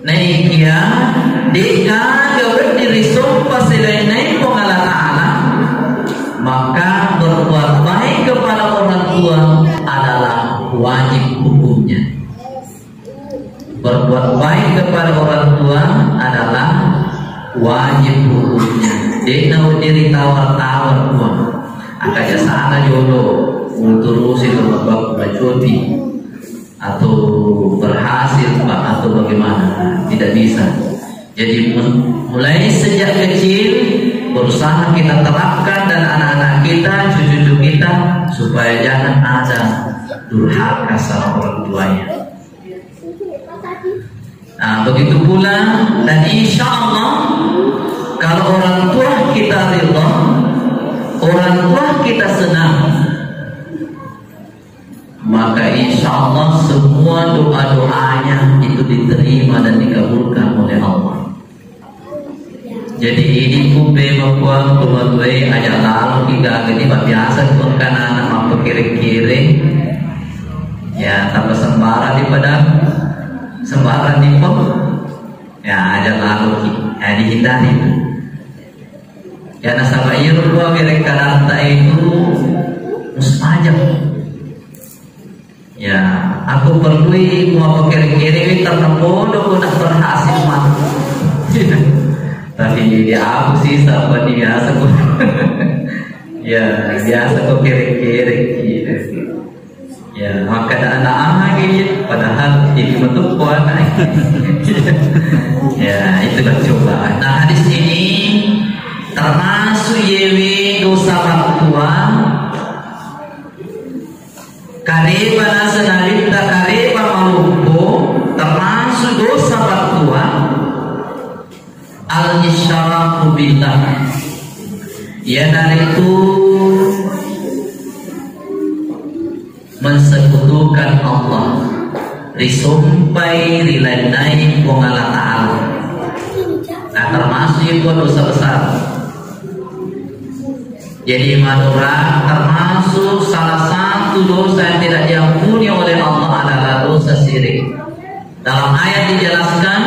naikia deka gawat diri sumpah selain naik Allah Ta'ala, maka berbuat baik kepada orang tua adalah wajib hukumnya. Berbuat baik kepada orang tua adalah wajib hukumnya. Dia diri tawar-tawar tua, akaknya sana jodoh terusin berbab bacuti atau berhasil atau bagaimana, tidak bisa. Jadi mulai sejak kecil berusaha kita terapkan dan anak-anak kita, cucu-cucu kita, supaya jangan ada durhaka sama orang tuanya. Nah, begitu pula, dan insya Allah kalau orang tua kita ridha, orang tua kita senang, maka insya Allah semua doa-doanya itu diterima dan dikabulkan oleh Allah. Jadi ini pun membuat tua-tua aja lalu tiga ini biasa tuh kan anak mampu kiri-kiri, ya tanpa sembara di padang, sembara di pom, ya aja lalu ya dihindari. Ya nasabah irwa mereka rata itu mustajab. Ya aku perlu mau kiri-kiri tertempo udah berhasil mah. Tapi dia aku sih sama dia biasa kok. Ya biasa kok kiri-kiri gitu. Ya maka ada anak gitu, padahal ini bentuk kuana. Ya itu kan coba. Nah hadis ini termasuk yewi dosa tua. Kareba nasanalita kareba malumpo termasuk dosa tua. Al-isyaraku billah, ya dari itu mensekutukan Allah, risumpai rilanai Allah Ta'ala. Nah termasuk itu dosa besar. Jadi manura termasuk salah satu dosa yang tidak diampuni oleh Allah adalah dosa syirik. Dalam ayat dijelaskan,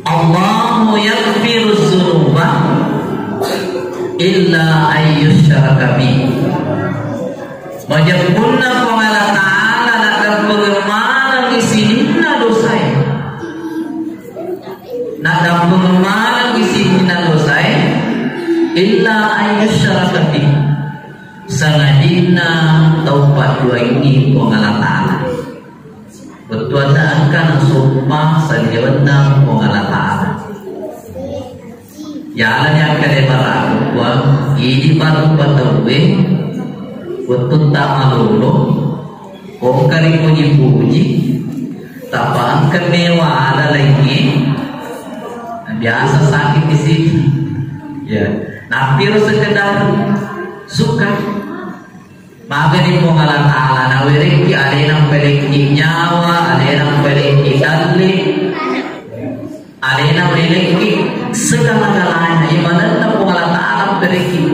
Allahu yaghfiru dzunuba illa ayyusyraka bihi. Wajibuna Allah Ta'ala akan pengembangan isinya dosa. Nak dalam pengembangan isinya dosa illa ayyusyraka bihi. Sangadina taubat dua ini Allah Ta'ala. Betul akan sumpah sanjawna Allah Ta'ala. Ya yang kedua ini baru patawe betul tak malu kau kari puji-puji tapaan mewah ada lagi biasa sakit di sini. Ya, napir sekedar suka. Maka di Allah Ta'ala nawiriki ada yang memiliki nyawa, ada yang memiliki dalil, ada yang memiliki segala-galanya. Ibadah Allah Ta'ala memiliki.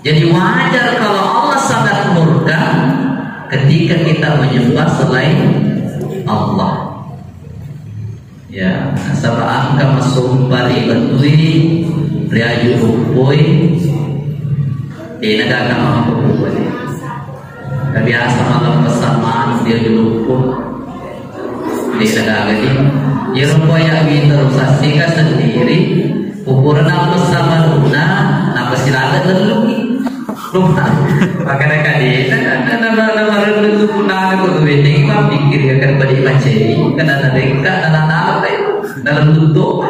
Jadi wajar kalau Allah sangat murka ketika kita menyembah selain Allah. Ya, sabah angka masumpah ibadui riaju rupoi di negara mampu boleh. Kebiasa malam kesamaan dia diluput di negara ini. Dia rupanya terus asika sendiri. Ukuran apa sama luna, apa silakan terlalu lupa. Makanya kali nama rendu punah aku tuh ini kita pikir akan beri maceri. Karena ada dekat anak-anak itu dalam tutup.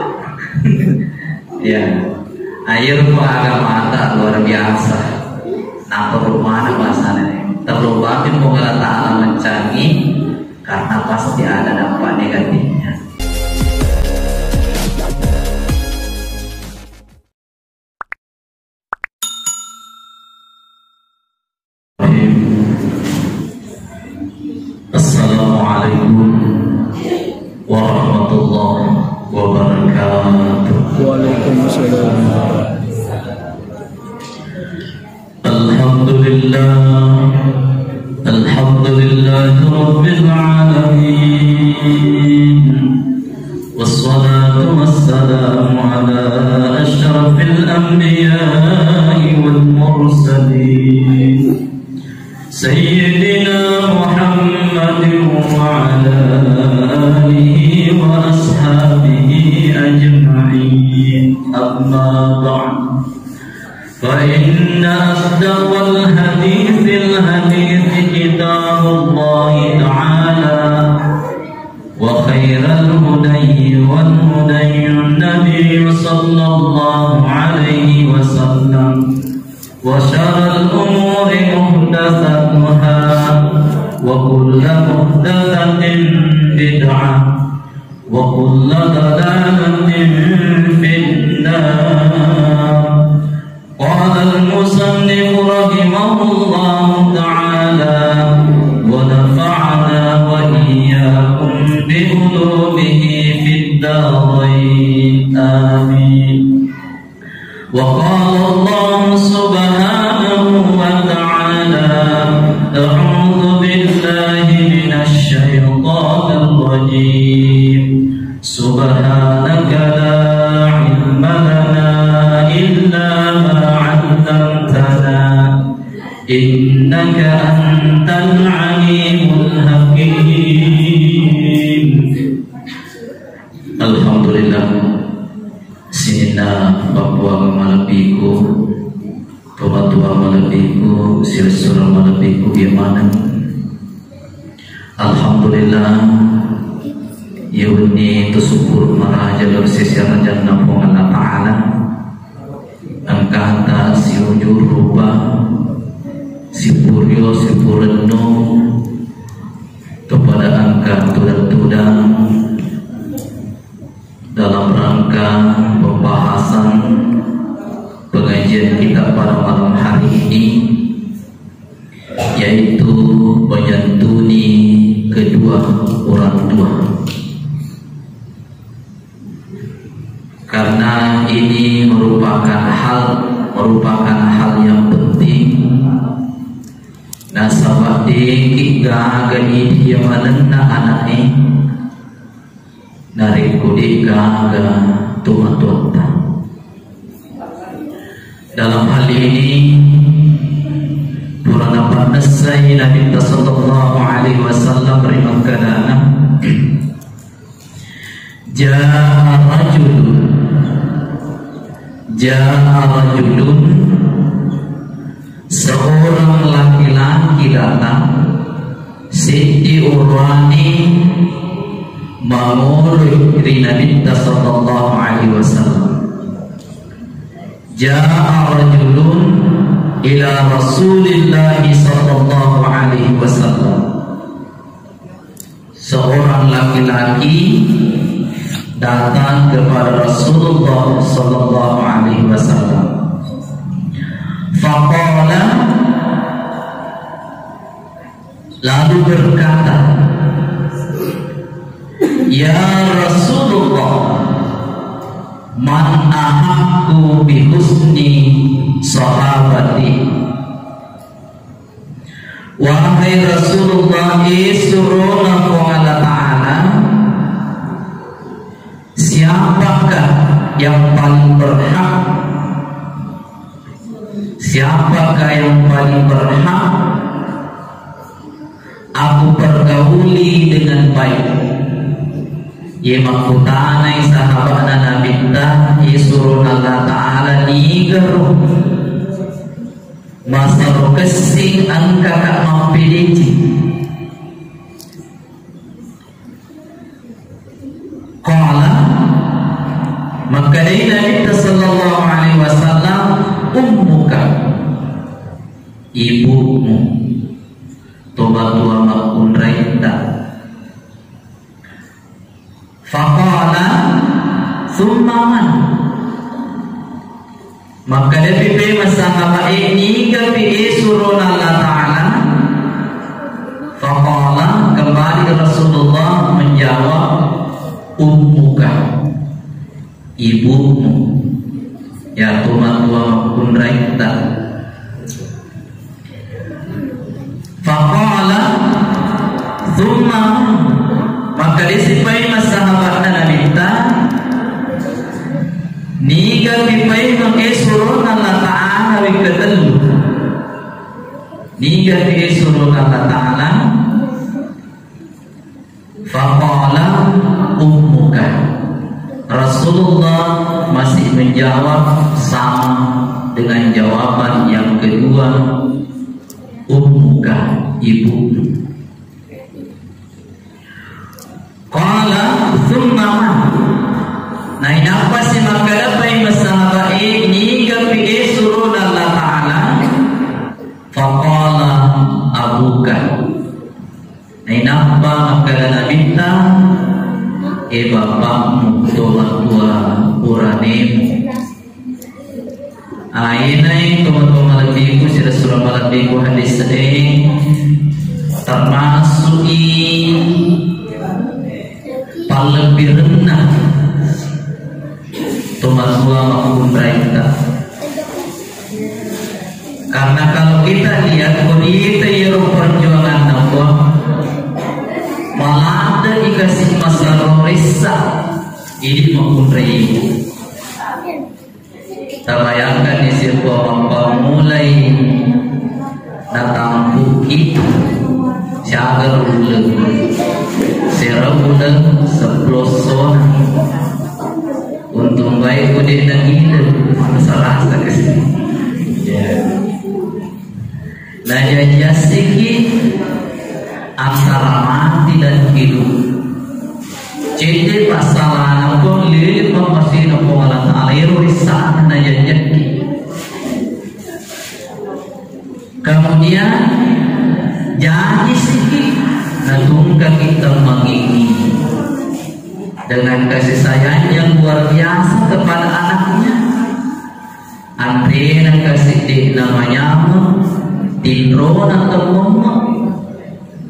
Ya, air agama tak luar biasa. Nah perumahan bahasanya terlalu banyak Allah Ta'ala mencari karena pasti ada dampak negatifnya. Assalamualaikum warahmatullahi wabarakatuh. Waalaikumsalam. Alhamdulillah Rabbil Alamin. المرسلين سيدنا محمد وعلى آله وأصحابه أجمعين. أما بعد، فإن أصدق الحديث كتاب الله تعالى، وخير الهدي النبي صلى الله عليه وسلم، وشر الأمور محدثاتها، وكل محدثة بدعة، وكل ضلالة في النار. قال المصنف رحمه الله تعالى: ونفعنا وإياكم بعلومه في الدارين، آمين. وقال الله سبحانه وتعالى: أعوذ بالله من الشيطان الرجيم، سبحانك لا علم لنا إلا ما علمتنا إنك أنت العليم الحكيم. Alhamdulillah, sinina Papua malabiku, Tobatua malabiku, Silsura malabiku biamana. Alhamdulillah, yuni tusyukur maraja bersisiran jannah Allah Ta'ala. Angkata si ujur rupa, si puryo, si pureno, kepada angka tudang-tudang dalam rangka pembahasan pengajian kita pada malam hari ini, yaitu menyantuni kedua orang tua. Karena ini merupakan hal yang penting. Nasabah deki gaga dia manena anaknya narikudi gaga tumatota. Dalam hal ini purana pandasai Nabi sallallahu alaihi wasallam berimakana Ja'a rajulun, seorang laki-laki datang, Siti urwani ma'mur ri Nabi sallallahu alaihi wasallam. Ja'a rajulun ila Rasulillah sallallahu alaihi wasallam. Seorang laki-laki datang kepada Rasulullah sallallahu alaihi wasallam. Faqala, lalu berkata, ya Rasulullah, man ahaqqu bi husni sahabati. Wahai Rasulullah, suruna Allah Ta'ala, siapakah yang paling berhak? Siapakah yang paling berhak aku pergauli dengan baik? Ye makutanai sahabatna Nabi ta isurun Allah Ta'ala nigaru masaro kesing angka kak mampiliti. Qala, maka dari Nabi sallallahu alaihi wasallam, ummuka, ibumu, tobatua makun raita. Faqala thumma man, maka dari sahabat ini kepi surun Allah Ta'ala. Faqala, kembali Rasulullah menjawab, ummuka, ibumu, ya tumatua pun raita. Faqala thumma, maka disipai masahabat Nabi ta niga pipai mengesurun Allah Ta'ala wikatalu fi surul Allah Ta'ala faqala ummuka. Rasulullah masih menjawab sama dengan jawaban yang kedua, ummuka, ibu. Qala thumma man. Nah ini apa sih maka dapat masalah ini gapi surul Allah Ta'ala faqala abuka. Nah ini apa maka Nabi ta bapakmu tua uranemu. Ainai teman-teman lebihku sila surah malabihku hadis ini termasuk lebih rendah teman tua maupun mereka. Karena kalau kita lihat kondisi yang perjuangan Allah malah ada dikasih masalah risau ini maupun ibu. Kita bayangkan di sebuah bangka mulai datang bukit cagar ulang serap ulang seploson untung baik kudet dan gila masalah sekali. Nah jadi sedikit antara mati dan hidup. Jadi masalah nampun lilit masih nampun Allah Ta'ala risah na jadi. Kemudian jadi sedikit natungka kita mengingi dengan kasih sayang yang luar biasa kepada anaknya. Andre nak kasih di namanya Tindro atau Mama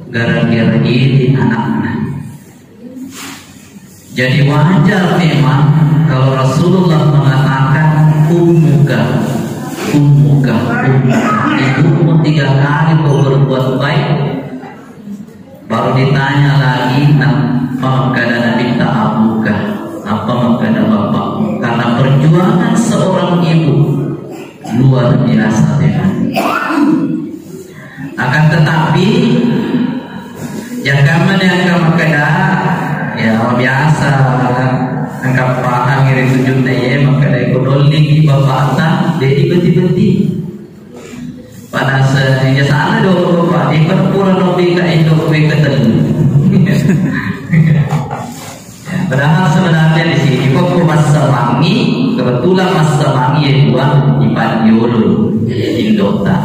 gara-gara ini anaknya. Jadi wajar memang kalau Rasulullah mengatakan ummuka, ibumu 3 kali kau berbuat baik, baru ditanya lagi apa keadaan Nabi ta'abuka, apa keadaan bapakmu. Karena perjuangan seorang ibu luar biasa memang. Akan tetapi jangan menangkap keadaan ya biasa angkat pahang ngiri tujuh naya maka dari kodolling di bapak atas jadi beti-beti pada sehingga sana dulu bapak di perpura nopi ka itu kowe ketemu. Padahal sebenarnya di sini kok Mas Semangi kebetulan Mas Semangi yang dua di Padiolo di Indota.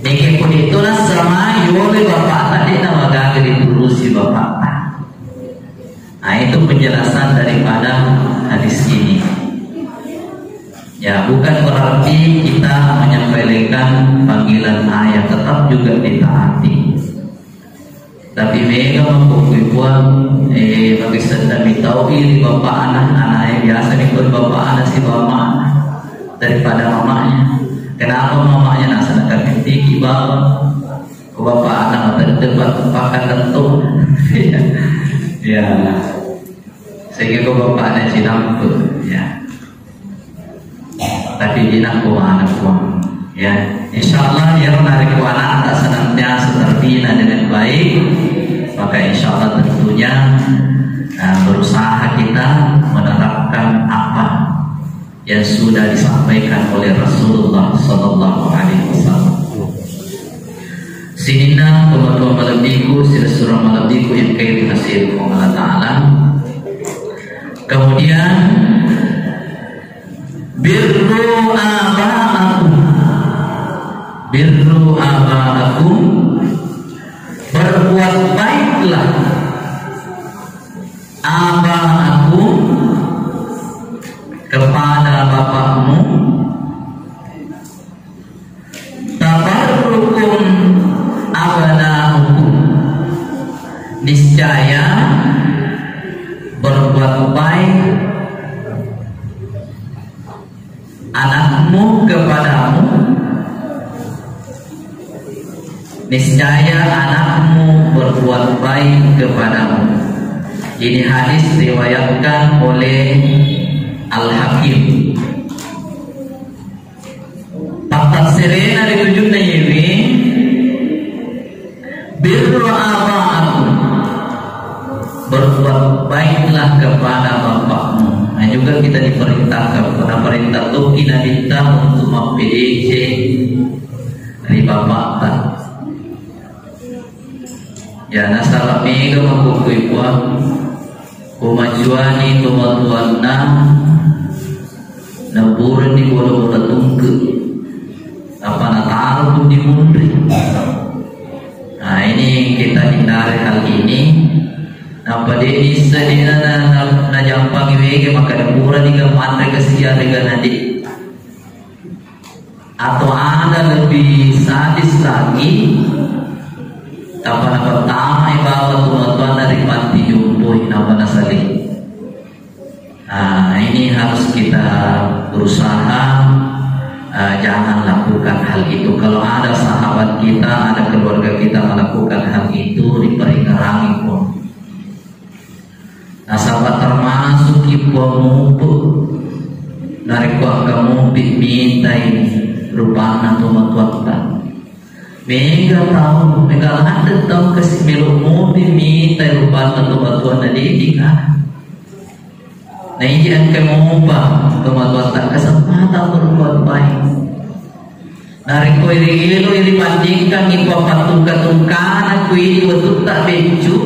Nek pun itulah sama yole bapak tadi nama gagal diturusi bapak. Nah itu penjelasan daripada hadis ini. Ya bukan berarti kita menyampaikan panggilan ayah, tetap juga ditaati. Tapi mereka mempunyai bagi sedami tauhid bapak anak biasa ikut bapak anak si bapak daripada mamanya. Kenapa mamanya nak sedangkan ketik bapak ke bapak anak terdebat pakai tentu. Ya, sehingga kau bapak ada cinampu, ya. Tapi cinampu anak kuang, ya. Insyaallah ya menarik anak tak senantiasa terbina dengan baik, maka insyaallah tentunya berusaha kita menerapkan apa yang sudah disampaikan oleh Rasulullah Sallallahu Alaihi Wasallam. Sinina teman-teman malabdiku surah malabdiku yang kait hasil Allah Ta'ala. Kemudian birru aba'akum, berbuat baiklah aba'akum kepada bapakmu, tabarrukum abna'ukum, niscaya berbuat baik anakmu kepadamu, niscaya anakmu berbuat baik kepadamu. Ini hadis diriwayatkan oleh Al-Hakim. Patat serena ditujuknya ini berbuat baiklah kepada bapakmu. Nah juga kita diperintahkan pada perintah tu kita minta untuk memPDC dari bapak kan. Ya nasalah mega mengkukui puan kumajuani tumatuanna naburan di bola-bola tungke apa nataruh pun dimundri. Nah ini kita hindari hal ini. Apa dia bisa dia na jampang iwege maka naburan di gaman mereka sekian dengan nanti. Atau ada lebih sadis lagi. Apa pertama ibawa tuan-tuan dari panti jumbo apa nasali. Nah ini harus kita berusaha jangan lakukan hal itu. Kalau ada sahabat kita, ada keluarga kita melakukan hal itu diperingarangi pun. Nah sahabat termasuk ibu mumpuk dari kamu minta ini rupanya tuan-tuan. Mega tahu, mega ada tahu kasih melumu minta rupanya tuan-tuan dari tinggal. Nah ini yang kemumpa tuan-tuan tak kesempatan berbuat baik. Dari kau iri bandingkan ibu patung-katungkan aku ini betul tak bencu.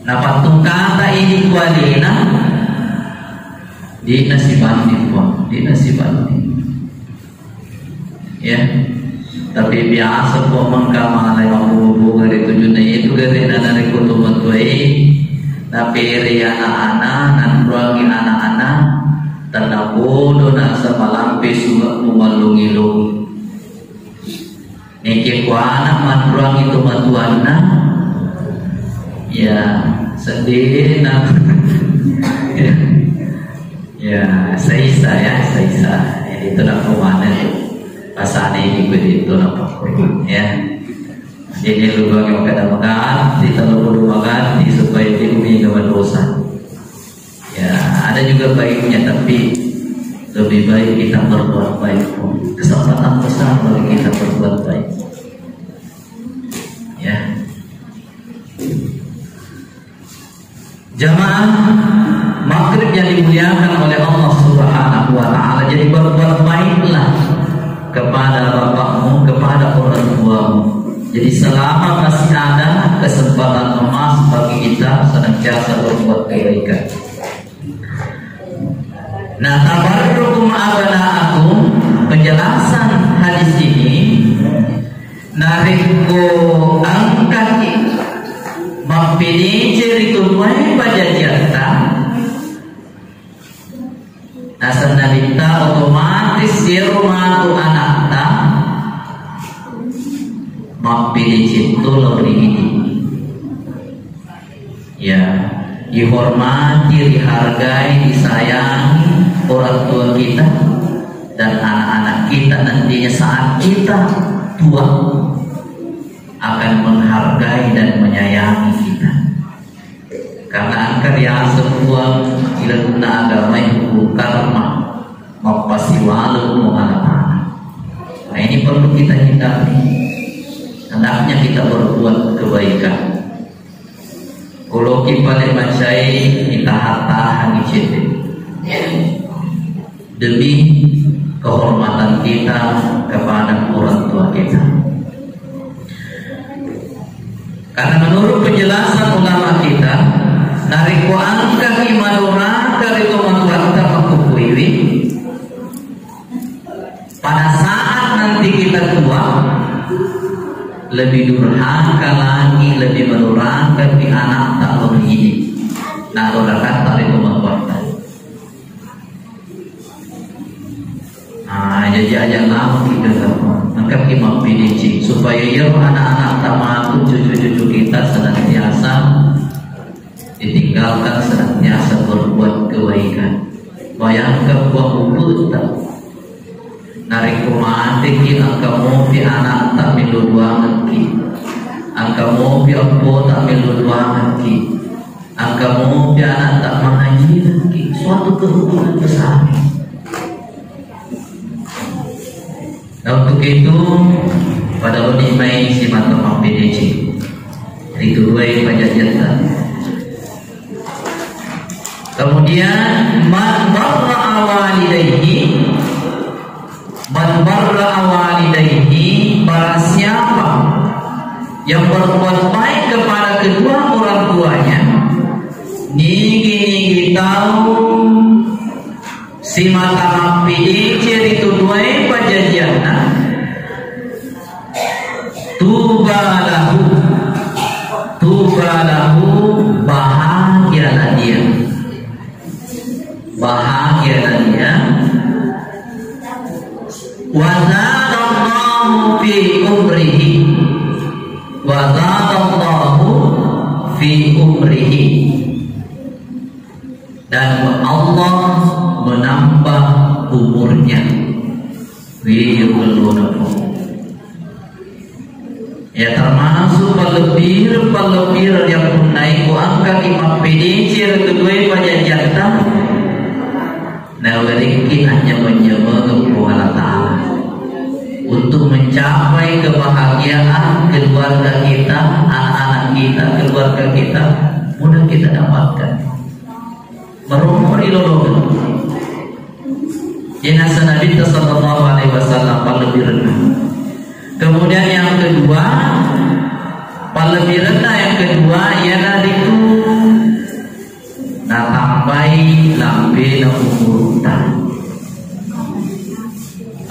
Nah patung kata ini kualina di nasibandi pun, di nasibandi. Ya. Tapi biasa po mengkamalay mabubuga dari tujuan itu dari nanari kutubat tuai, tapi iri anak-anak, nanruangi anak-anak, tanabodo na sa malampi sugat mumalungi-lungi. Niki ko anak manruangi tumatuan na, ya sendiri na, ya saisa itu nak kemana itu. Pasal ini begitu nampak ya. Jadi lu bagi makan kita lu makan supaya dia punya dosa. Ya ada juga baiknya tapi lebih baik kita berbuat baik. Kesempatan besar bagi kita berbuat baik. Ya. Jamaah maghrib yang dimuliakan oleh Allah Subhanahu wa taala. Jadi berbuat baiklah kepada bapakmu, kepada orang tuamu. Jadi selama masih ada kesempatan emas bagi kita senantiasa berbuat kebaikan. Nah, tabarrukum abna'akum, penjelasan hadis ini narikku angkat mampini cerita tuai pajajata. Asal nabita otomatis sirumatu anakta mapilih cintu lori ini. Ya, dihormati, dihargai, disayangi orang tua kita dan anak-anak kita nantinya saat kita tua akan menghargai dan menyayangi kita. Karena karya sebuah ilmu agama itu karma mapasiwalu mengalami. Nah ini perlu kita hindari. Hendaknya kita berbuat kebaikan. Kalau kita lemacai kita tahan icete demi kehormatan kita kepada orang tua kita. Karena menurut penjelasan ulama kita, nariku angka imanura karito matuanta makukuiwi. Pada saat nanti kita tua, lebih durhaka lagi, lebih menurunkan di anak tak ini. Nah, orang kata itu matuanta. Nah, jadi aja lama kita angkat imam PDC supaya ya anak-anak tamat cucu-cucu kita senantiasa ditinggalkan, senantiasa berbuat kebaikan. Bayangkan buah kubur tak narik kumatik angka mobi anak tak miluduangan ki, angka mobi apo tak miluduangan ki, angka mobi anak tak mengajian ki, suatu kehubungan besar. Nah, untuk itu pada unikmai si mata PDC Itu dua pajajatan. Kemudian man barra walidayhi, barang siapa yang berbuat baik kepada kedua orang tuanya, nigi tahu si mata mampidi ciri itu dua pajajana, tuba lahu bahagialah dia, wa zadallahu fi umrihi, dan Allah menambah umurnya. Ya, termasuk pelebir yang menaik angka imam PDC kedua pajajatan. Nah, rezeki hanya menyembah Allah Ta'ala untuk mencapai kebahagiaan keluarga kita, anak-anak kita, keluarga kita mudah kita dapatkan. Merumur ilolong. Jenazah Nabi sallallahu alaihi wasallam lebih rendah. Kemudian yang kedua, lebih rendah yang kedua ialah itu tambai lambe na umurutan.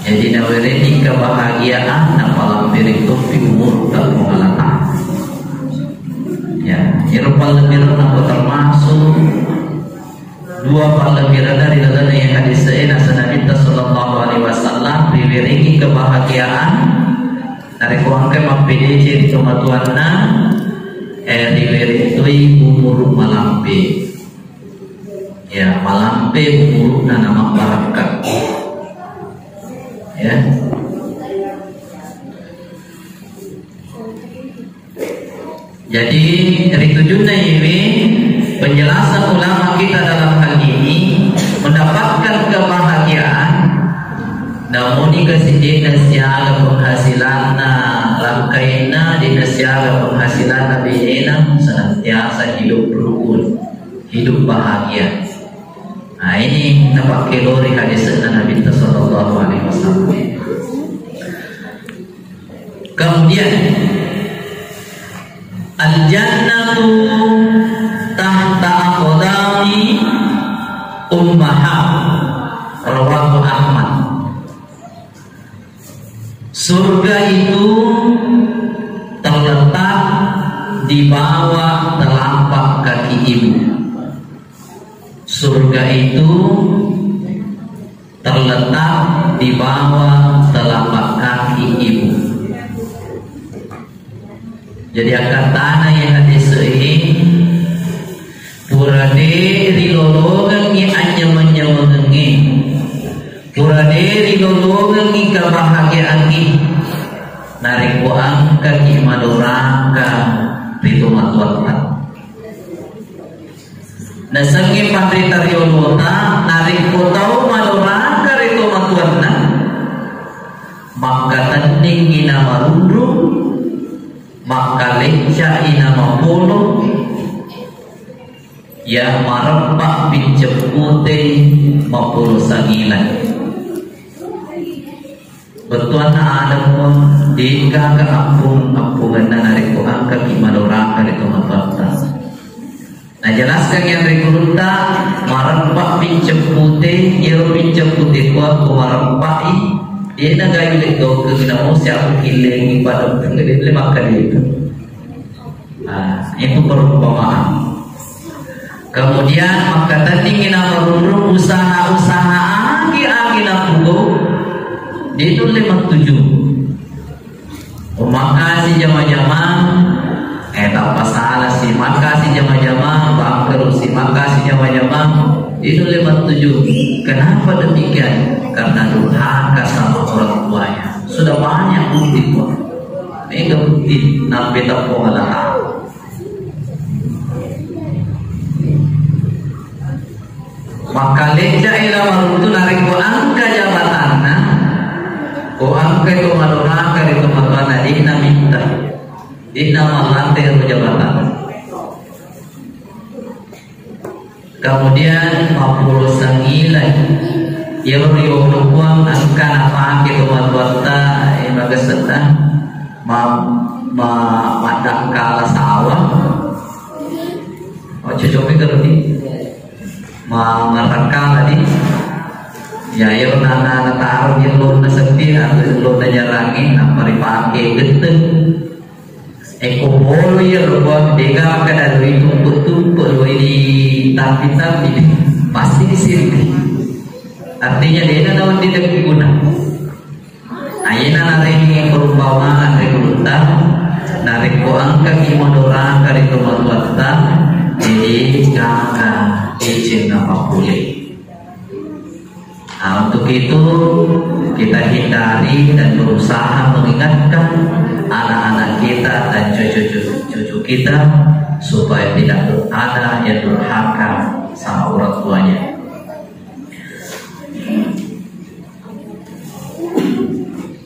Jadi nawereni kebahagiaan na lambe itu fi umurutan mengalatan. Ya, irupal lebih rendah termasuk dua lebih rendah di dalam yang hadis Nabi sallallahu alaihi wasallam diberi kebahagiaan dari kuangke mampidi ciri kematuanna diberi umur malampe. Ya, malampe umurna nama barakat. Ya. Jadi dari tujuannya ini penjelasan ulama kita dalam hal ini mendapatkan kebahagiaan, namun dikasih nasihat penghasilan langkaina di nasihat penghasilan bina senantiasa hidup rukun, hidup bahagia. Nah, ini nampak kalori hadis Nabi sallallahu alaihi wasallam. Kemudian al-jannatu tahta aqdami ummahat, rawahu Ahmad. Surga itu terletak di bawah telapak kaki ibu. Surga itu terletak di bawah telapak kaki ibu. Jadi akan tanah yang hadis ini purade rilologengi anyamanyamangengi, purade rilologengi kebahagiaangi, narik angka ki madoraka itu matuatan. Nasangi pandrita riolota narik potau madoraka itu matuanna, maka tanding ina marundru, maka leca ina mapolo, ya marempak pincepute mapolo sangilan. Betuan ada pun dika ke ampungan narik ko angka ki madoraka itu matuatan. Nah, jelaskan yang rekurunta marempak pincepute, yero pincepute kuat ko marempai. Dia nak gaya itu ke kita mau siapa kileng pada penggede makan itu. Itu perumpamaan. Kemudian maka tadi kita merundung usaha-usaha aki-aki napugo itu 57. Makasih jama-jama, tak masalah sih. Makasih jama-jama, bangker sih. Makasih jama-jama. Itu 57. Kenapa demikian? Karena durhaka sama orang tuanya. Sudah banyak bukti kok. Ini bukti nabi tak pengalah. Maka leca ila marutu narik ko angka jabatanna, ko angka itu madurhaka itu matuana di minta. di nama lantai jabatan. Kemudian 59 yang uang angka apa gitu buat-buata bagaseta madak kala sawah. Oh cocok itu tadi maraka tadi ya yo nana taruh di lo na sepi atau lo na jarangi apa dipakai geteng eko bolo ya lo buat dega kada lo itu tumpuk lo ini tapi pasti di sini artinya dia nawan tidak guna ayana naring perumpamaan rekruta narik ko angka kimodora kari tumatwata jadi kakak izin apa boleh. Nah, untuk itu kita hindari dan berusaha mengingatkan anak-anak kita dan cucu kita supaya tidak ada yang durhaka sama orang tuanya.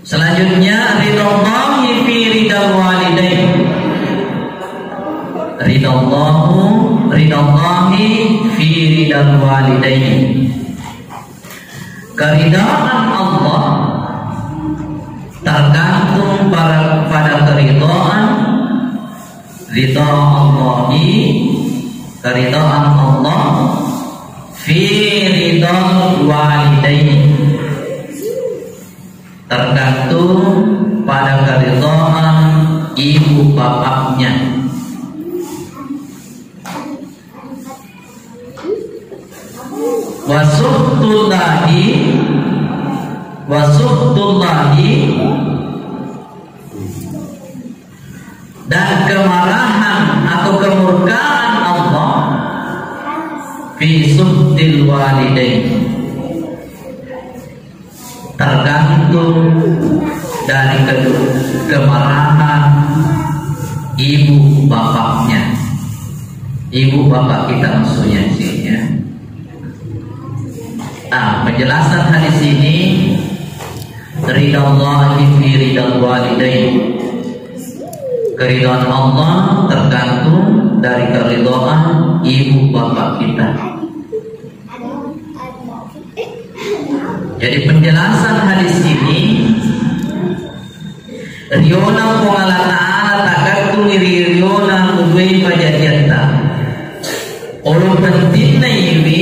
Selanjutnya ridhallahi fi ridal walidain. Ridhallahi fi ridal walidain. Keridhaan Allah tergantung pada keridhaan ridha Allahi, keridhaan Allah fi ridal walidain, tergantung pada keridhaan ibu bapaknya. Wasuhtullahi dan kemarahan atau kemurkaan Allah fi suhtil walidain, tergantung dari kemarahan ibu bapaknya, ibu bapak kita maksudnya sih ya. Nah, penjelasan hadis ini ridhallahi fi ridal walidain, keridhaan Allah tergantung dari keridhaan ibu bapak kita. Jadi penjelasan hadis ini riona Allah Ta'ala takattu riona udwai pajadiyatta ulun pentingnya ini.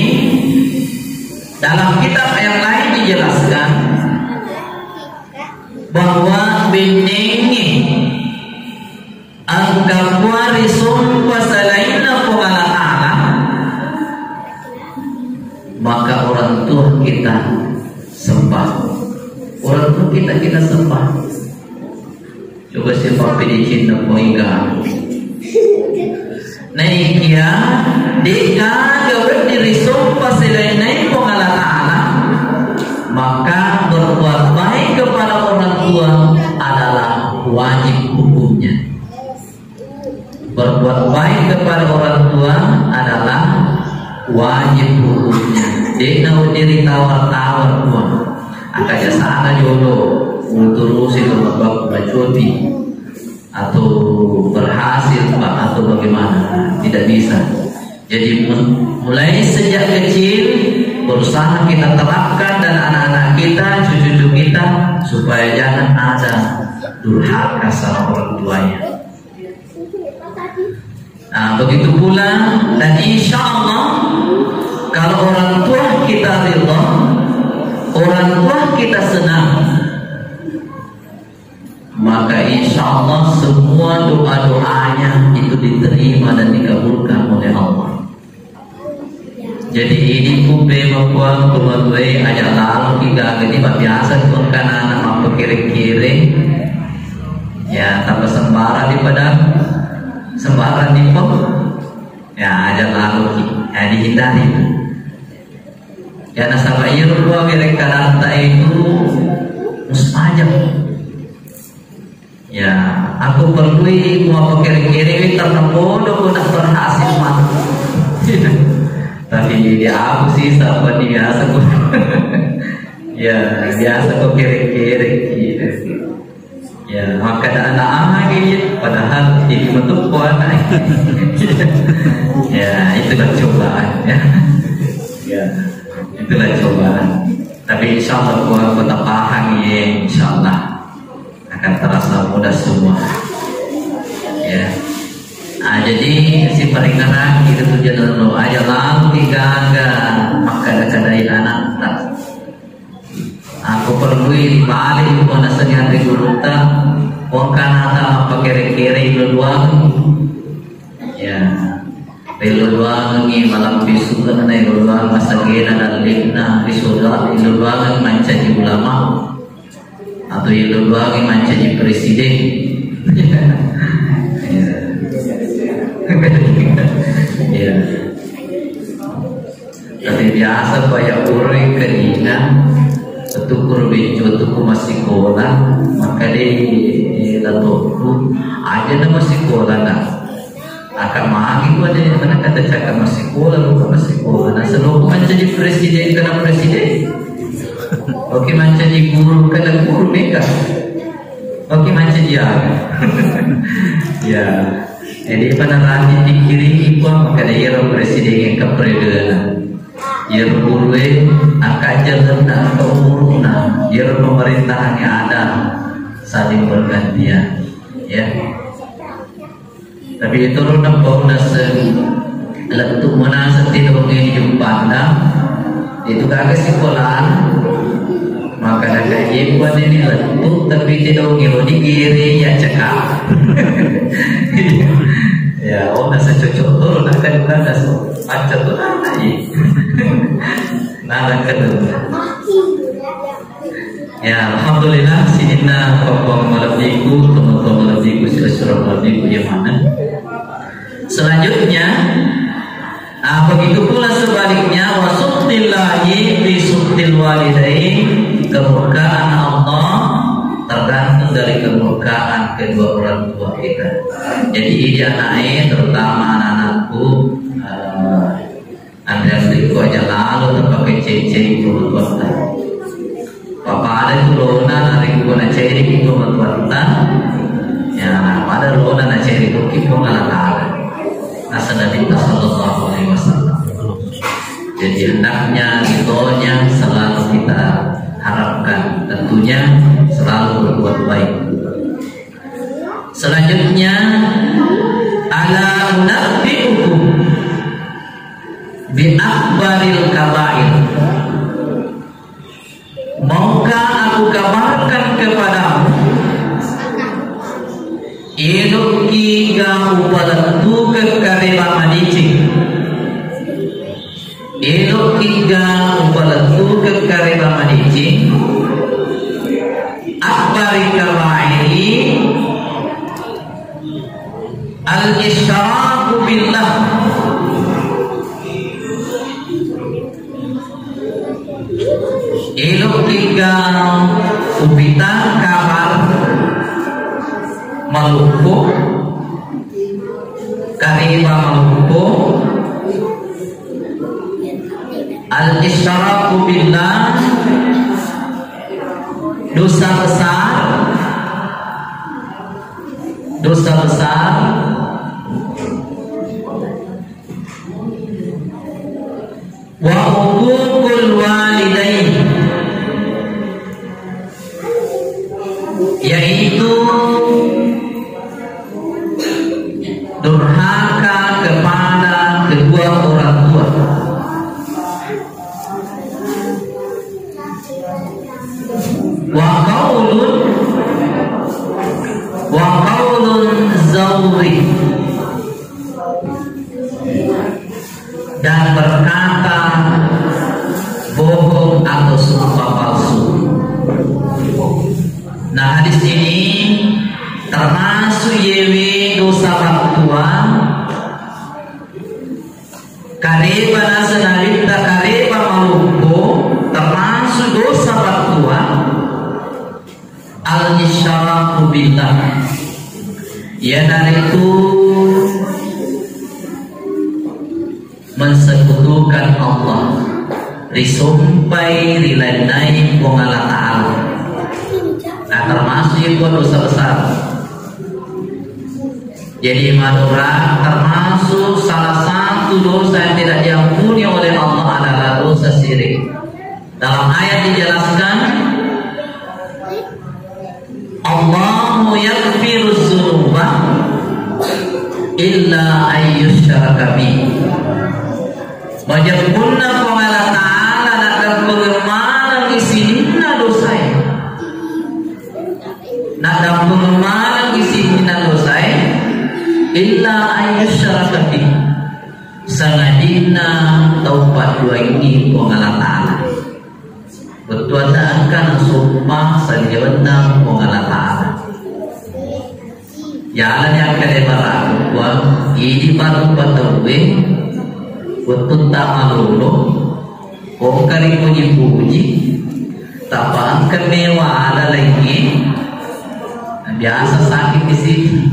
Dalam kitab yang lain dijelaskan bahwa benengi angka warisun pasalaina Allah Ta'ala, maka orang tua kita sembah, orang tua kita sembah. Coba siapa pilih cinta poinga naik ya deka gawat diri sumpah selain naik Allah Ta'ala, maka berbuat baik kepada orang tua adalah wajib hukumnya. Berbuat baik kepada orang tua adalah wajib hukumnya. Deka diri tawar-tawar tua akaja sana jodoh untuk itu babak bacuti atau berhasil atau bagaimana, tidak bisa. Jadi mulai sejak kecil berusaha kita terapkan dan anak-anak kita, cucu-cucu kita supaya jangan ada durhaka sama orang tuanya. Nah, begitu pula dan insya Allah kalau orang tua kita ridha, orang tua kita senang, maka insya Allah semua doa-doanya itu diterima dan dikabulkan oleh Allah. Jadi ini kube membuang tuan-tuan aja lalu tiga gini biasa tuan anak mampu kiri-kiri ya tanpa sembara di padang sembara di pom ya aja lalu ya dihindari ya nasabah iya dua mereka data itu mustajab. Ya, aku perlu mau kiri-kiri ternembodo aku nak berhasil mah. Tapi dia aku sih sama biasa aku. Ya, biasa aku kiri-kiri. Ya, maka ada anak gitu, padahal jadi bentuk anak. Ya, itulah cobaan ya. Ya, itulah cobaan. Tapi insya Allah kita paham ya, insya Allah akan terasa mudah semua. Ya. Nah, jadi si peringatan itu tujuan lo aja lalu tiga maka ada anak tak. Aku perlu balik pada senyan di gurunta, bukan ada apa kere-kere luang, ya, luang ni malam bisulan, luang masagena dan lina bisulan, luang mancaji ulama, atau luang mancaji presiden, ya. Tapi biasa banyak orang keringan. Tukur bejo tuku masih sekolah maka dia lalu aja nama sekolah nak akan magi gua deh mana kata cakap masih sekolah lupa masih sekolah nah selalu menjadi presiden kena presiden oke menjadi guru kena guru mereka oke menjadi apa ya jadi pada rajin dikiri ibu maka dia presiden yang kepredean ya bergurue akan jalan dan keumurunan ya pemerintahan yang ada saling bergantian ya tapi itu runang bau nasi letuk mana setiap ini jumpa itu kagak sekolahan maka ada ibu ini letuk tapi tidak ngiro di kiri ya cekap ya nasi cocok turun akan juga nasi macam tu nanti nah kedua ya alhamdulillah sinina pokok maladiku teman-teman maladiku sila maladiku yang mana selanjutnya begitu pula sebaliknya wasuktillahi bisuktil walidain kemurkaan Allah tergantung dari kemurkaan kedua orang tua kita jadi dia naik terutama anak-anakku Andreas itu aja lalu terpakai cece itu buat Papa ada itu lona hari guna ceri itu buat ya pada lona na ceri itu kita ngalah kalah asal Nabi Sallallahu Alaihi Wasallam jadi hendaknya itunya selalu kita harapkan tentunya selalu berbuat baik selanjutnya ala nabiukum bi akbaril kabair maukah aku kabarkan kepadamu ilmu kiga upalatu kekareba manici ilmu kiga upalatu kekareba manici akbaril kabairi al-isyraku billah ilok tiga ubita kabar Maluku kariba Maluku al-isyraku billah dosa besar wa uququl walidain yaitu durhaka kepada kedua orang tua wa qaulun zawri dan berkata bohong atau sumpah palsu. Nah hadis ini termasuk yewi dosa baktua kareba nasanalita kareba maluku termasuk dosa baktua al-isyraku billah yaitu mensekutukan Allah disumpai rilanai wong Allah Ta'ala. Nah termasuk itu dosa besar. Jadi madura termasuk salah satu dosa yang tidak diampuni oleh Allah adalah dosa syirik. Dalam ayat dijelaskan, Allahu yaghfiru dzunuba illa ayyusyraka bihi. Wajibunna qala ta'ala nakal pengermanan isinna dosa. Nakal pengermanan isinna dosa illa ayyusyraka bihi. Sangadina taubat dua ini qala ta'ala. Betul akan sumpah saljawanda qala ta'ala. Ya yang kadebara wa ini baru batawe betul tak malulu kari puji-puji tapang kemewa ada lagi biasa sakit di sini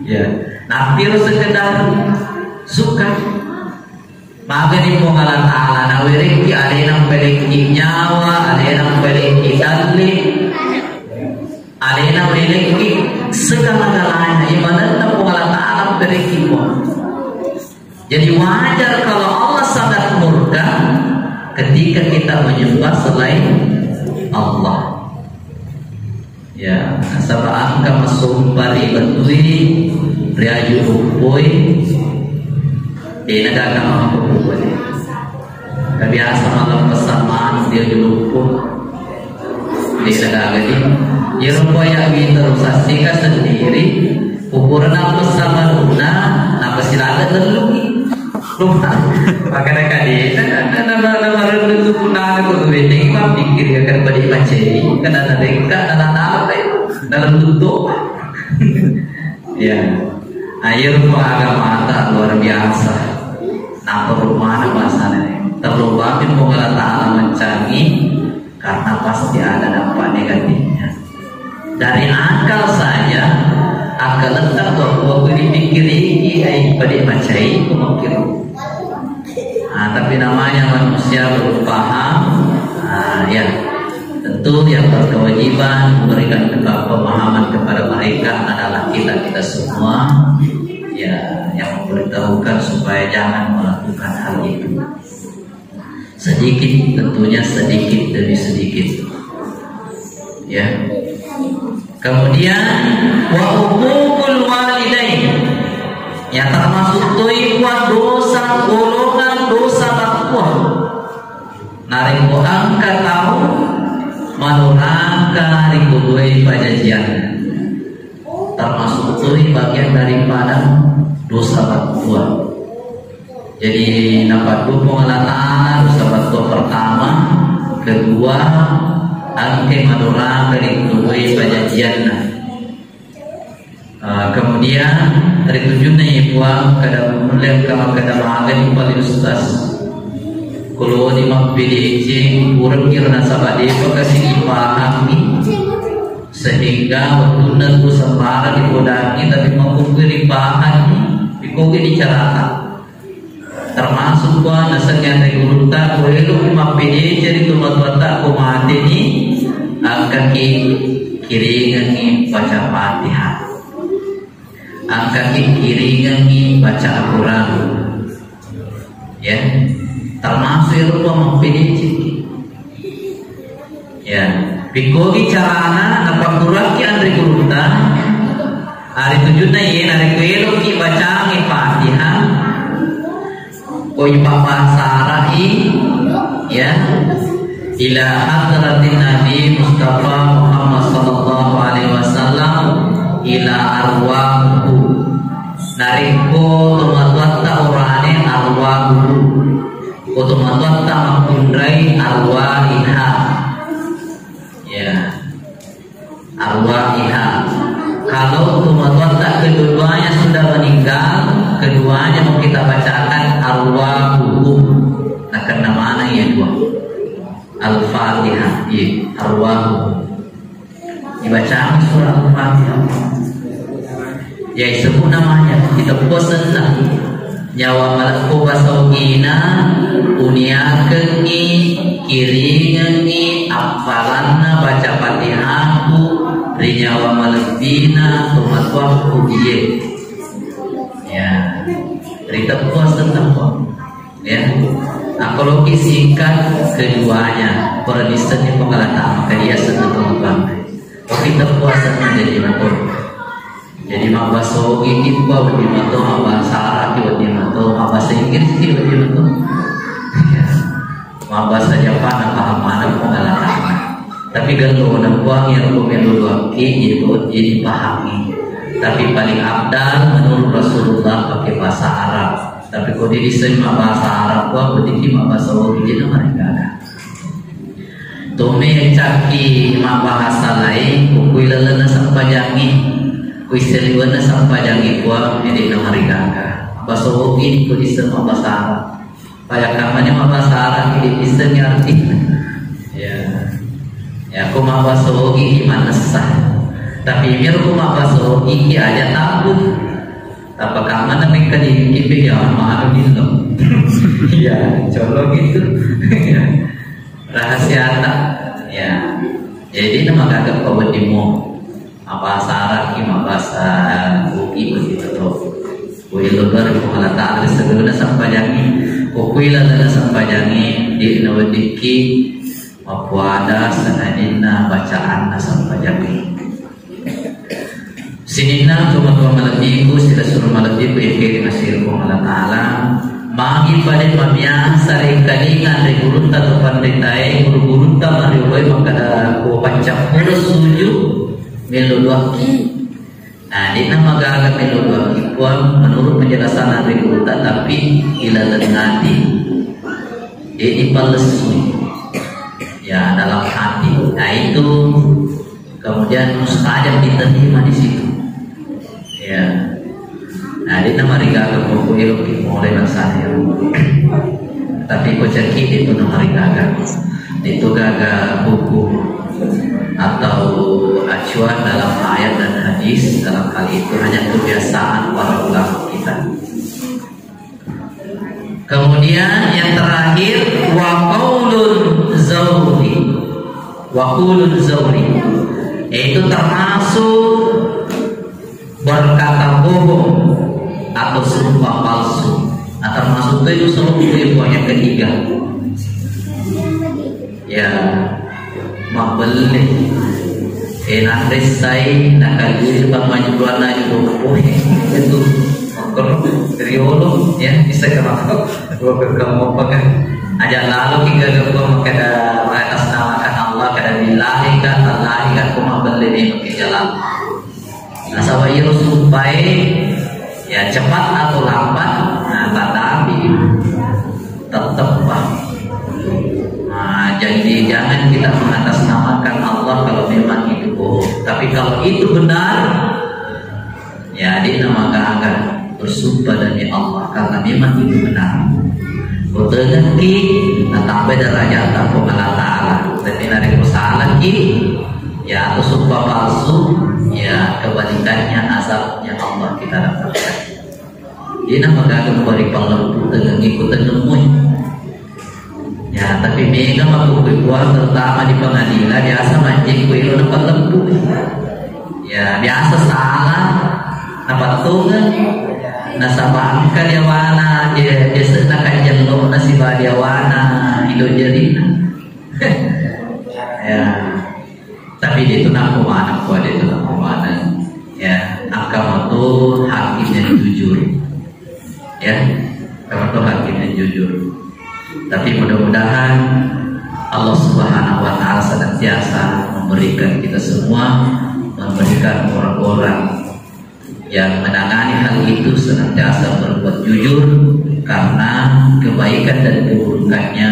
ya napir sekedar suka maka di pengalan ta'ala nawiriki ada yang peliki nyawa ada yang peliki dalli ada yang peliki segala-galanya ibadat pengalan ta'ala peliki pun. Jadi wajar kalau Allah sangat murka ketika kita menyembah selain Allah. Ya, sabaan ka masumpari batui riaju upoi nagaga mampupuan. Kebiasa malam pesamaan dia julupuh di nagaga di. Yang upaya kita rusasika sendiri ukuran apa sama luna apa silada terlungi. Lupa, makanya kali nama rendu punah aku tuh ini kau pikir akan beri maceri, karena ada mereka apa itu dalam bentuk, ya, air agama tak luar biasa, nampak rumah bahasanya, terlalu banyak mengalah ta'ala mencari, karena pasti ada dampak negatifnya. Dari akal saja, akal letak waktu dipikir ini beri maceri, kemungkinan. Tapi namanya manusia belum paham, ya tentu yang berkewajiban memberikan pemahaman kepada mereka adalah kita semua, ya yang memberitahukan supaya jangan melakukan hal itu. Sedikit tentunya sedikit demi sedikit, ya. Kemudian wa uququl walidain, yang termasuk toiqwa dosa golongan dosa bakwa naring ko angka tahu manurangka rikuduai pajajian termasuk tui bagian daripada dosa bakwa. Jadi dapat dua pengenalan dosa bakwa pertama, kedua angke manurangka rikuduai pajajian. Kemudian dari tujuannya ibuang kadang melihat kalau kadang magen paling ustaz kalau di mapilih kurang kira nasabah dia kasih dipahami sehingga waktu nanti sembara dikodaki tapi mampu dipahami dikogi dicarakan termasuk gua nasanya dari guru tak boleh lu mapilih jadi tumat tak kumade ni akan kiringan ni baca Fatihah. Angka kiringan ni baca Al-Quran, ya termasuk yang lupa mempilih ya pikogi carana nampak turaki andri kuruta hari tujuhnya ya hari kuelo ki baca Fatihah koi papa sarai ya ila hadratin Nabi Mustafa Muhammad sallallahu alaihi wasallam ila arwahu nariko tumatwatta urane arwahu tumatwatta mengundrai arwahiha ya arwahiha. Kalau tumatwatta keduanya sudah meninggal, keduanya mau kita bacakan arwahu. Nah karena mana ya dua Al-Fatihah ya arwahu dibaca surah Al-Fatihah ya sebut namanya kita bosan lah nyawa malaku basogina uniakengi kiringengi apalanna baca Fatihahku rinyawa malebina tumatwa kubiye. Ya, cerita puas tentang puas. Ya, apologi singkat keduanya. Peradisannya pengalaman maka dia senang tumatwa. Tapi terpuasa menjadi matur. Jadi mabaso ini gua di matur, mabasa Arab di matur, mabasa Inggris di matur. Mabasa Jepang paham mana pengalaman. Tapi kalau orang buang yang pemelu laki itu jadi pahami. Tapi paling abdal menurut Rasulullah pakai bahasa Arab. Tapi kalau di sini bahasa Arab gua berarti bahasa Inggris mereka ada. Tome yang caki bahasa lain, kukui lalana sampajangi, kui seliwana sampajangi kuah jadi nama rigaga. Bahasa Inggris ku di sini bahasa Arab. Pada kamarnya bahasa Arab di sini arti. Ya, aku bahasa Inggris gimana sah. Tapi biar aku bahasa Inggris aja takut. Apa kamar mereka di kipi ya malu gitu. Ya, colok gitu. Rahasia tak. Ya, jadi nama gagap kau berdimu. Bahasa Arab kima bahasa Ugi begitu tuh. Kui luar kumala taala sebelumnya sampajangi. Kui lalana sampajangi di nawadiki. Mapuada sanadina bacaan sampajangi. Sinina cuma maladiku sila suruh maladiku yang kiri masih kumala taala. Magi pada mamia sering kalingan dari gurunta tu pandai tai gurunta marioi makada ko pancap puluh suju melodwaki. Nah di nama gaga melodwaki puan menurut penjelasan dari gurunta tapi ila ngati ini palesu ya dalam hati. Nah itu kemudian mustajab diterima di situ ya. Nah, di nama rigaga buku itu mulai rasanya. Tapi kau cekik itu nama rigaga. Itu gaga buku atau acuan dalam ayat dan hadis. Dalam hal itu hanya kebiasaan para ulama kita. Kemudian yang terakhir wa qaulun zawri. Wa qaulun zawri. Itu termasuk berkata bohong atau sumpah palsu. Nah, termasuk itu seluruh yang ketiga. Ya, mabeli. Enak resai nak kaji pemajuan aja bohong itu. Kalau triolo ya bisa kenapa? Gua kamu pakai aja lalu hingga gua kada mengatasnamakan Allah kada billahi kan Allah kan kuma beli ini pakai jalan. Nah, sawayu supaya ya cepat atau lambat, nah tetapi tetap nah, jadi jangan kita mengatasnamakan Allah kalau memang itu bohong. Tapi kalau itu benar, ya dinamakan agar bersumpah demi Allah karena memang itu benar. Betul nanti, nah tambah derajat tanpa Allah Taala. Tapi dari kesalahan ya atau sumpah palsu, ya kebalikannya azabnya Allah kita dapatkan. Dia nama gagal beri palembu dengan ikutan nemuin. Ya tapi mega mampu kuat terutama di pengadilan biasa mancing kue lo dapat lembu. Ya biasa salah, dapat tungan. Nasabah karyawana dia senakan jelo nasibah diawana hidup jadi. Ya. Tapi itu nak mana kuat itu nak mana ya akam itu hakim yang jujur ya akam itu hakim yang jujur. Tapi mudah-mudahan Allah Subhanahu Wa Taala senantiasa memberikan kita semua, memberikan orang-orang yang menangani hal itu senantiasa berbuat jujur karena kebaikan dan keburukannya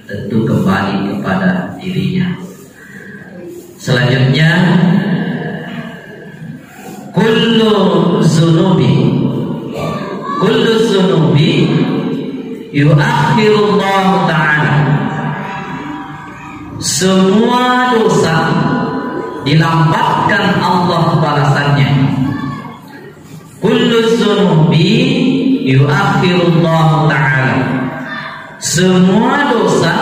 tentu kembali kepada dirinya. Selanjutnya kullu zunubi yuakhirullah ta'ala. Semua dosa dilambatkan Allah balasannya. Kullu zunubi yuakhirullah ta'ala. Semua dosa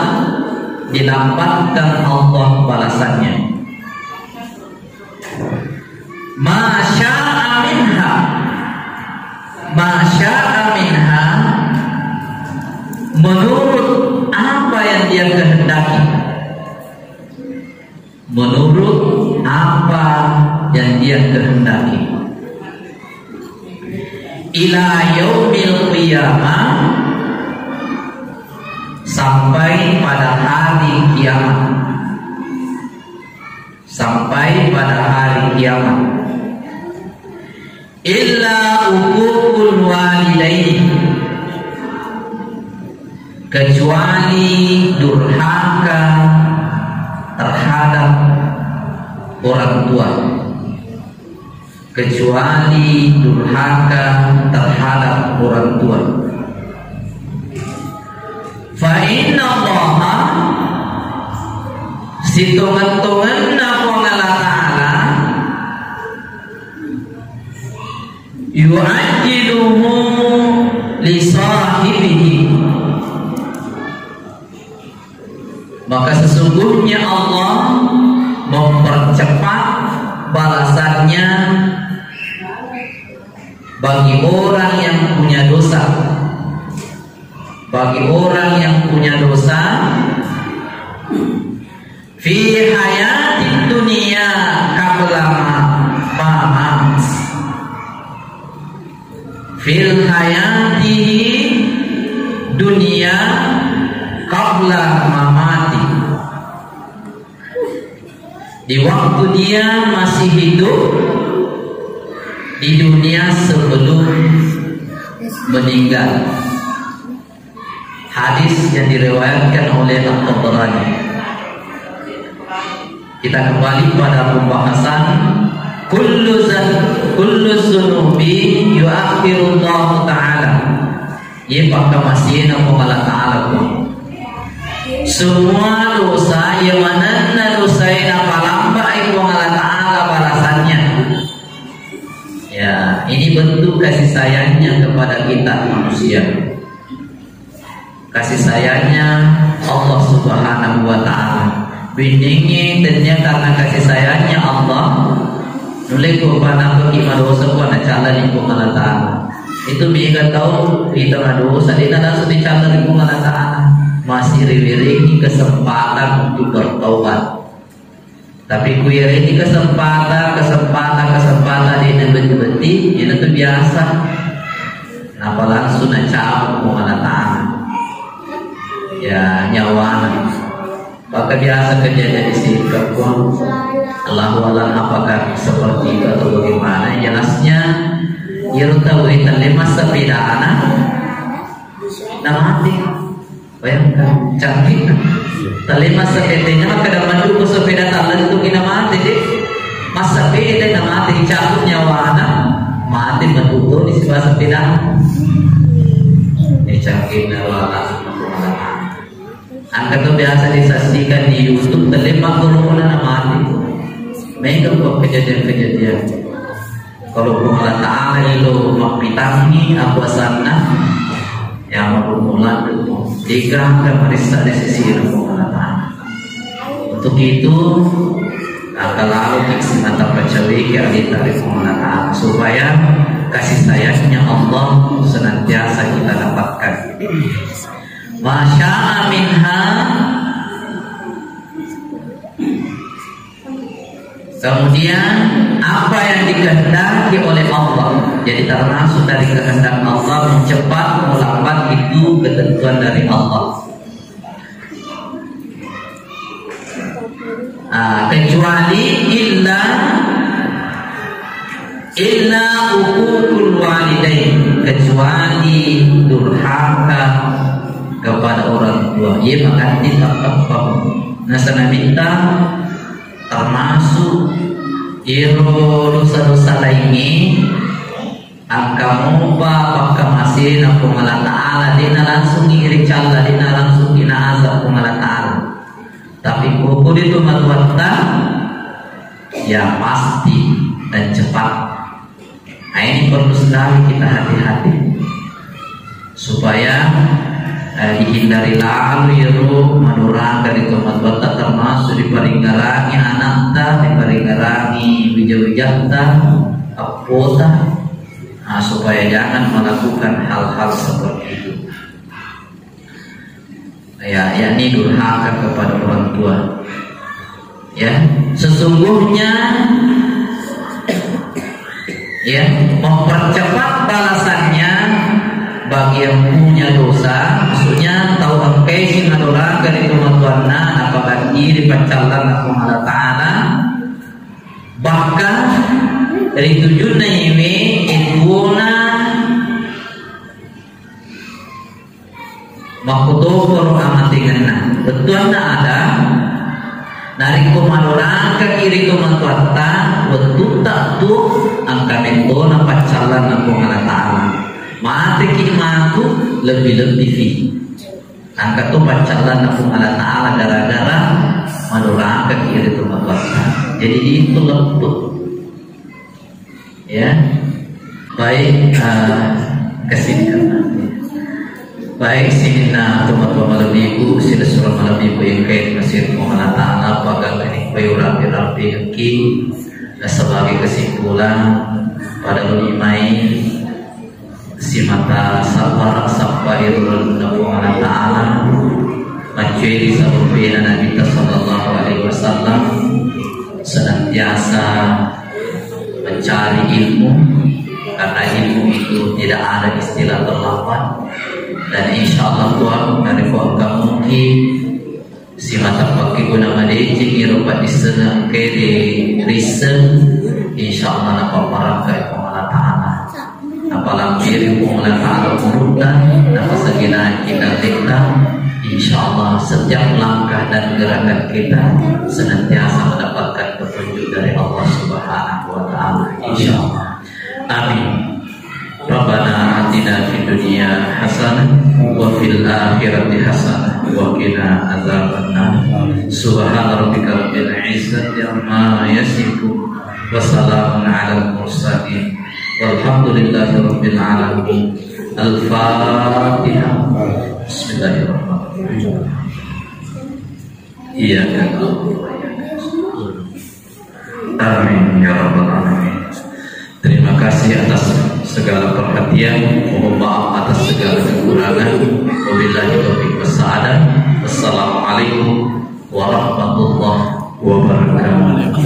dilambatkan Allah balasannya. Masya'a minha menurut apa yang dia kehendaki, menurut apa yang dia kehendaki. Ila yaumil qiyamah, sampai pada hari kiamat, sampai pada hari kiamat. Illa uququl walidain, kecuali durhaka terhadap orang tua, kecuali durhaka terhadap orang tua. Fa inna Allaha situngan-tungan Allah Ta'ala yu'ajjiluhu li sahibihi, maka sesungguhnya Allah mempercepat balasannya bagi orang yang punya dosa, bagi orang yang punya dosa fi hayatid dunia qabla mamat, fil hayatihi dunia qabla mamati, di waktu dia masih hidup di dunia sebelum meninggal. Hadis yang diriwayatkan oleh At-Tabarani. Kita kembali pada pembahasan kullu zunubi yu'akhirullahu ta'ala, ye pakka masih Allah Ta'ala. Semua dosa yang mana dosa yang palampa itu Allah Ta'ala balasannya. Ya, ini bentuk kasih sayangnya kepada kita manusia. Kasih sayangnya Allah Subhanahu wa Ta'ala. Bindingnya ternyata karena kasih sayangnya Allah, nulis kepada bagaimana dosa pun ada cara di Allah Ta'ala. Itu biar tahu kita ada dosa, dia langsung dicatat di Allah Ta'ala. Masih memiliki kesempatan untuk bertaubat. Tapi kuiri ini kesempatan di negeri ini itu biasa. Kenapa langsung ngecap Allah Ta'ala? Ya nyawa. Maka biasa kejadian di sini kekuan. Allahu a'lam apakah seperti itu atau bagaimana? Jelasnya yurtawu italima sepedana namati. Bayangkan cantik. Talima sepedanya maka dapat dulu sepeda talan itu kita mati deh. Mas sepeda namati cabut nyawa anak mati betul di sebuah sepeda. Ini cantik nyawa. Angka itu biasa disaksikan di YouTube, terlibat kerumunan mati. Mereka buat kejadian-kejadian. Kalau Allah Ta'ala itu mapitangi apa sana yang bermula itu digerakkan merisa di sisi Allah Ta'ala. Untuk itu akan lalu mata percawi yang ditarik Allah Ta'ala supaya kasih sayangnya Allah senantiasa kita dapatkan. Masya'a minha, kemudian apa yang dikehendaki oleh Allah. Jadi termasuk dari kehendak Allah mencepat melambat itu ketentuan dari Allah. Kecuali illa uququl walidain, kecuali durhaka kepada orang tua. Ia maka ditakafam. Nasana minta termasuk dosa-dosa lainnya. Angkamu apakah masih nak Allah Ta'ala dina langsung iri calla dina langsung dina azab Allah Ta'ala. Tapi kuku itu matuata ya pasti dan cepat. Ini perlu sekali kita hati-hati supaya dihindari lalu ya roh madurakan itu matbata termasuk diparinggarangi anakta, diparinggarangi bijak-bijakta apota, supaya jangan melakukan hal-hal seperti itu. Ya, yakni durhaka kepada orang tua. Ya, sesungguhnya ya mempercepat balasannya bagi yang punya dosa, maksudnya tahu angkai si madurakan itu matuanna apakah diri pacalan aku Allah Ta'ala, bahkan dari tujuannya ini ituna makutokor amatinganna betuanna ada dari kumadorang ke kiri kumatuatta betul tak tuh angka mentona pacalan aku Allah Ta'ala mati kimatu lebih-lebih angka tuh pacalan aku Allah Ta'ala gara-gara madorang ke kiri kumatuatta. Jadi itu lembut ya. Baik kesini baik sini teman-teman malam ibu sila surah malam ibu yang kait masih Allah Ta'ala pagal ini bayu rapi-rapi yaki sebagai kesimpulan pada ulimai si mata sabar irul Allah Ta'ala menjadi sabubina Nabi sallallahu alaihi wasallam senantiasa mencari ilmu karena ilmu itu tidak ada istilah terlambat. Dan insya Allah Tuhan dari keluarga mungkin si mata pakai guna madeci irobat disana kede risen insya Allah napa paraka Allah Ta'ala apalagi Allah Ta'ala murda napa segina kita insya Allah setiap langkah dan gerakan kita senantiasa mendapatkan petunjuk dari Allah Subhanahu wa Ta'ala insya Allah. Amin. Rabbana atina fid dunya hasanah wa fil akhirati hasanah wa qina adzabannar. Subhana rabbika rabbil izzati amma yasifun wa salamun 'alal mursalin walhamdulillahi rabbil alamin. Al-Fatihah. Bismillahirrahmanirrahim. Iyyaka na'budu wa iyyaka nasta'in. Amin ya rabbal alamin. Terima kasih atas segala perhatian, mohon maaf atas segala kekurangan. Wabillahi taufiq wassalam. Wassalamualaikum warahmatullahi wabarakatuh.